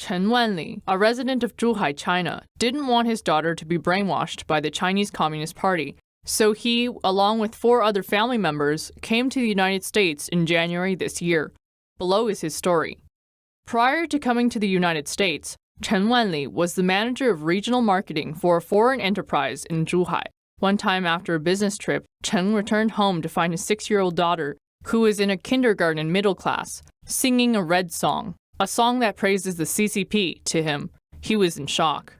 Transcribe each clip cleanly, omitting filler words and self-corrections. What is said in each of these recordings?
Chen Wanli, a resident of Zhuhai, China, didn't want his daughter to be brainwashed by the Chinese Communist Party, so he, along with 4 other family members, came to the United States in January this year. Below is his story. Prior to coming to the United States, Chen Wanli was the manager of regional marketing for a foreign enterprise in Zhuhai. One time after a business trip, Chen returned home to find his 6-year-old daughter, who was in a kindergarten middle class, singing a red song, a song that praises the CCP, to him. He was in shock.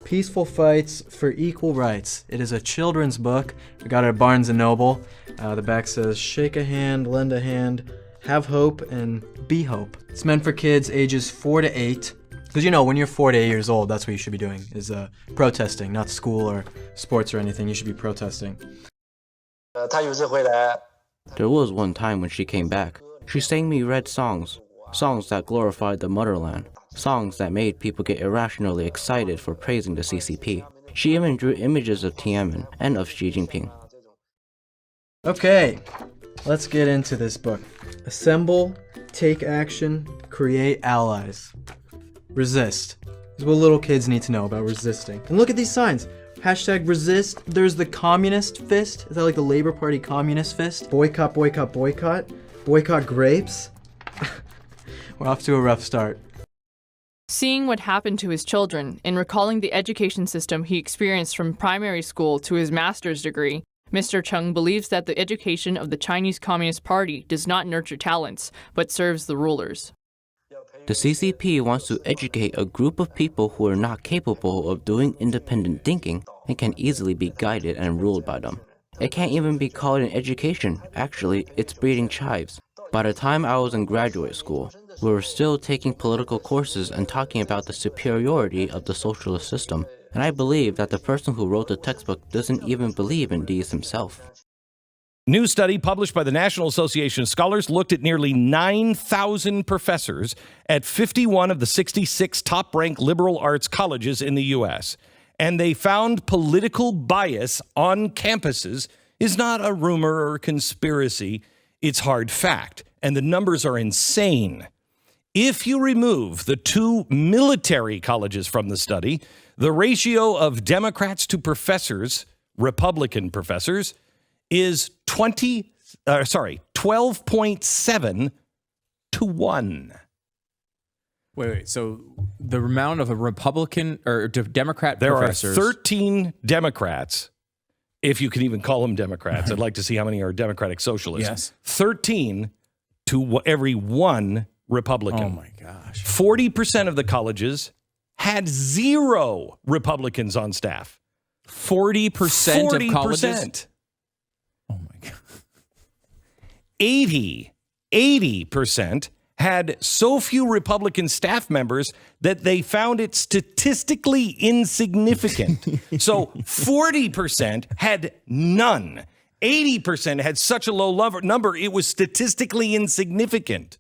Peaceful Fights for Equal Rights. It is a children's book. We got it at Barnes & Noble. The back says, shake a hand, lend a hand, have hope, and be hope. It's meant for kids ages 4 to 8. Because you know, when you're 4 to 8 years old, that's what you should be doing, is protesting, not school or sports or anything. You should be protesting. There was one time when she came back. She sang me red songs, songs that glorified the motherland, songs that made people get irrationally excited for praising the CCP. She even drew images of Tiananmen and of Xi Jinping. Okay, let's get into this book. Assemble, take action, create allies. Resist. This is what little kids need to know about resisting. And look at these signs. Hashtag resist. There's the communist fist. Is that like the Labor Party communist fist? Boycott, boycott, boycott. Boycott grapes. We're off to a rough start. Seeing what happened to his children and recalling the education system he experienced from primary school to his master's degree, Mr. Cheng believes that the education of the Chinese Communist Party does not nurture talents, but serves the rulers. The CCP wants to educate a group of people who are not capable of doing independent thinking and can easily be guided and ruled by them. It can't even be called an education. Actually, it's breeding chives. By the time I was in graduate school, we were still taking political courses and talking about the superiority of the socialist system. And I believe that the person who wrote the textbook doesn't even believe in these himself. New study published by the National Association of Scholars looked at nearly 9,000 professors at 51 of the 66 top-ranked liberal arts colleges in the U.S. And they found political bias on campuses is not a rumor or conspiracy. It's hard fact. And the numbers are insane. If you remove the 2 military colleges from the study, the ratio of Democrats to professors, Republican professors, is 12.7 to 1. Wait. So the amount of a Republican or Democrat there professors... There are 13 Democrats, if you can even call them Democrats. I'd like to see how many are Democratic Socialists. Yes. 13 to every 1 Republican. Oh my gosh. 40% of the colleges had 0 Republicans on staff. 40% of colleges? Oh my God. 80% had so few Republican staff members that they found it statistically insignificant. So 40% had none. 80% had such a low number, it was statistically insignificant.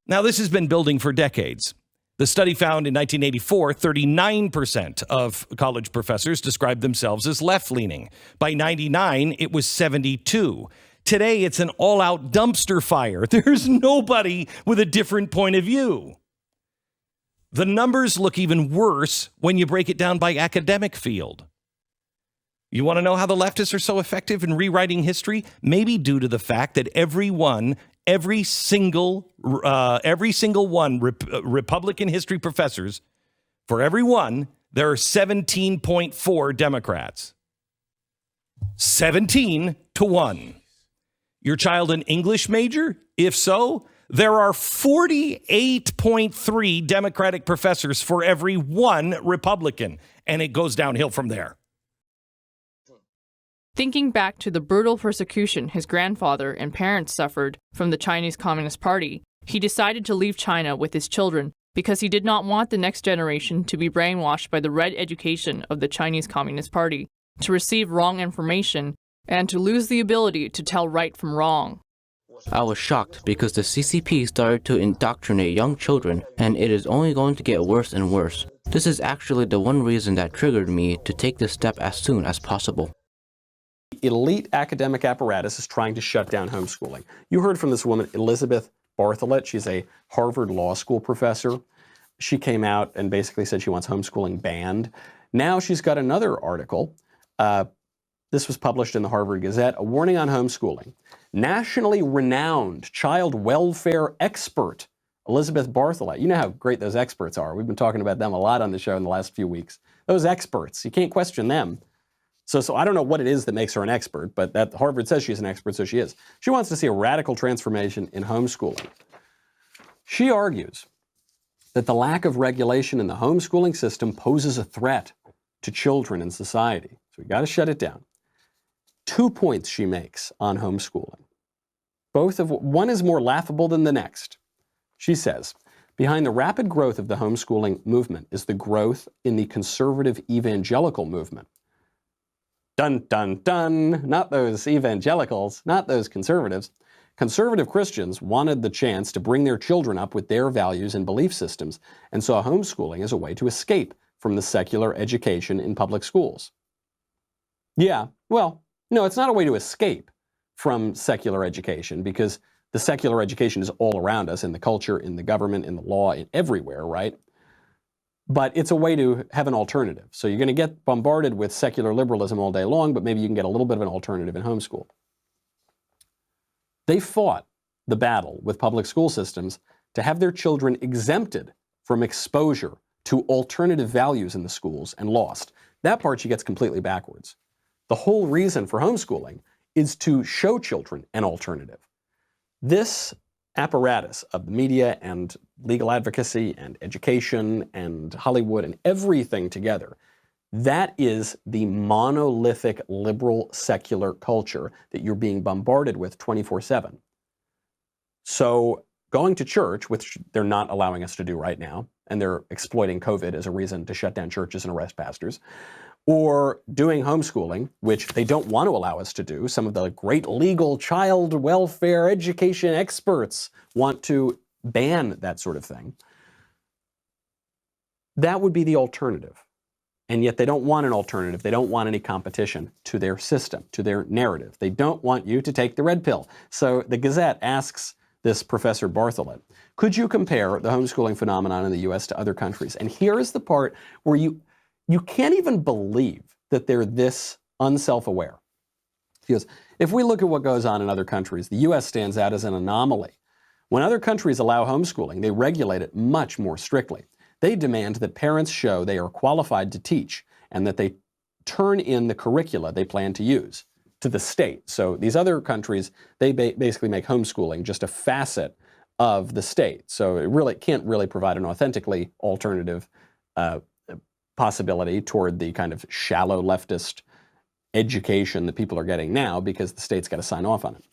Now, this has been building for decades. The study found in 1984, 39% of college professors described themselves as left-leaning. By 99, it was 72. Today, it's an all-out dumpster fire. There's nobody with a different point of view. The numbers look even worse when you break it down by academic field. You want to know how the leftists are so effective in rewriting history? Maybe due to the fact that every single one Republican history professors, for every one, there are 17.4 Democrats. 17 to 1. Your child an English major? If so, there are 48.3 Democratic professors for every 1 Republican, and it goes downhill from there. Thinking back to the brutal persecution his grandfather and parents suffered from the Chinese Communist Party, he decided to leave China with his children because he did not want the next generation to be brainwashed by the red education of the Chinese Communist Party, to receive wrong information, and to lose the ability to tell right from wrong. I was shocked because the CCP started to indoctrinate young children, and it is only going to get worse and worse. This is actually the one reason that triggered me to take this step as soon as possible. Elite academic apparatus is trying to shut down homeschooling. You heard from this woman, Elizabeth Bartholet. She's a Harvard Law School professor. She came out and basically said she wants homeschooling banned. Now she's got another article. This was published in the Harvard Gazette, a warning on homeschooling. Nationally renowned child welfare expert Elizabeth Bartholet. You know how great those experts are. We've been talking about them a lot on the show in the last few weeks. Those experts, you can't question them. So I don't know what it is that makes her an expert, but that Harvard says she's an expert, so she is. She wants to see a radical transformation in homeschooling. She argues that the lack of regulation in the homeschooling system poses a threat to children and society. So we got to shut it down. 2 points she makes on homeschooling. One is more laughable than the next. She says, behind the rapid growth of the homeschooling movement is the growth in the conservative evangelical movement. Dun, dun, dun, not those evangelicals, not those conservatives. Conservative Christians wanted the chance to bring their children up with their values and belief systems and saw homeschooling as a way to escape from the secular education in public schools. Yeah, well, no, it's not a way to escape from secular education because the secular education is all around us in the culture, in the government, in the law, everywhere, right? But it's a way to have an alternative. So you're going to get bombarded with secular liberalism all day long, but maybe you can get a little bit of an alternative in homeschool. They fought the battle with public school systems to have their children exempted from exposure to alternative values in the schools and lost. That part she gets completely backwards. The whole reason for homeschooling is to show children an alternative. This apparatus of the media and legal advocacy and education and Hollywood and everything together, that is the monolithic liberal secular culture that you're being bombarded with 24/7. So going to church, which they're not allowing us to do right now, and they're exploiting COVID as a reason to shut down churches and arrest pastors, or doing homeschooling, which they don't want to allow us to do. Some of the great legal child welfare education experts want to ban that sort of thing. That would be the alternative. And yet they don't want an alternative. They don't want any competition to their system, to their narrative. They don't want you to take the red pill. So the Gazette asks this Professor Bartholet, could you compare the homeschooling phenomenon in the US to other countries? And here is the part where you can't even believe that they're this unself-aware. He goes, if we look at what goes on in other countries, the US stands out as an anomaly. When other countries allow homeschooling, they regulate it much more strictly. They demand that parents show they are qualified to teach and that they turn in the curricula they plan to use to the state. So these other countries, they basically make homeschooling just a facet of the state. So it can't really provide an authentically alternative possibility toward the kind of shallow leftist education that people are getting now because the state's got to sign off on it.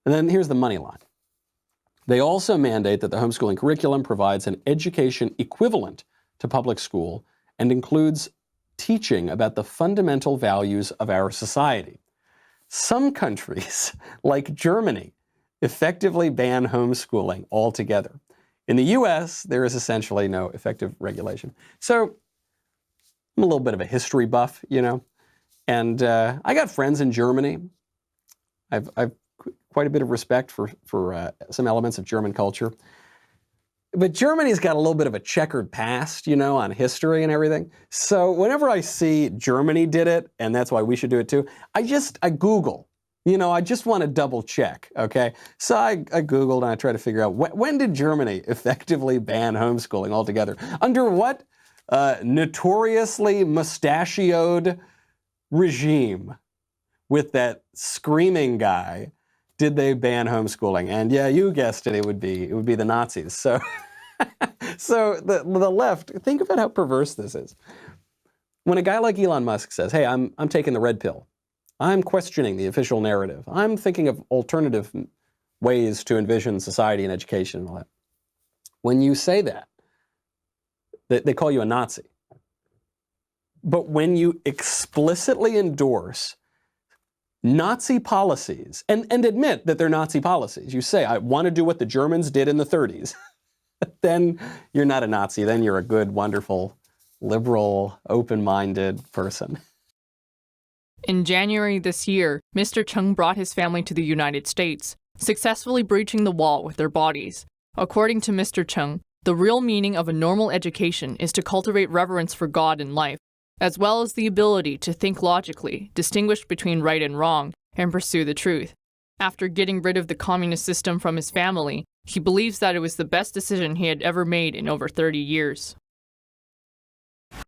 And then here's the money line. They also mandate that the homeschooling curriculum provides an education equivalent to public school and includes teaching about the fundamental values of our society. Some countries, like Germany, effectively ban homeschooling altogether. In the US, there is essentially no effective regulation. So I'm a little bit of a history buff, you know, and I got friends in Germany. I've quite a bit of respect for some elements of German culture. But Germany's got a little bit of a checkered past, you know, on history and everything. So whenever I see Germany did it, and that's why we should do it too, I Google. You know, I just want to double check, okay? So I Googled and I try to figure out when did Germany effectively ban homeschooling altogether? Under what notoriously mustachioed regime with that screaming guy did they ban homeschooling? And yeah, you guessed it, it would be the Nazis. So, so the left, think about how perverse this is. When a guy like Elon Musk says, hey, I'm taking the red pill, I'm questioning the official narrative, I'm thinking of alternative ways to envision society and education and all that. When you say that, they call you a Nazi. But when you explicitly endorse Nazi policies and admit that they're Nazi policies, you say, I want to do what the Germans did in the 30s, then you're not a Nazi. Then you're a good, wonderful, liberal, open-minded person. In January this year, Mr. Cheng brought his family to the United States, successfully breaching the wall with their bodies. According to Mr. Cheng, the real meaning of a normal education is to cultivate reverence for God and life, as well as the ability to think logically, distinguish between right and wrong, and pursue the truth. After getting rid of the communist system from his family, he believes that it was the best decision he had ever made in over 30 years.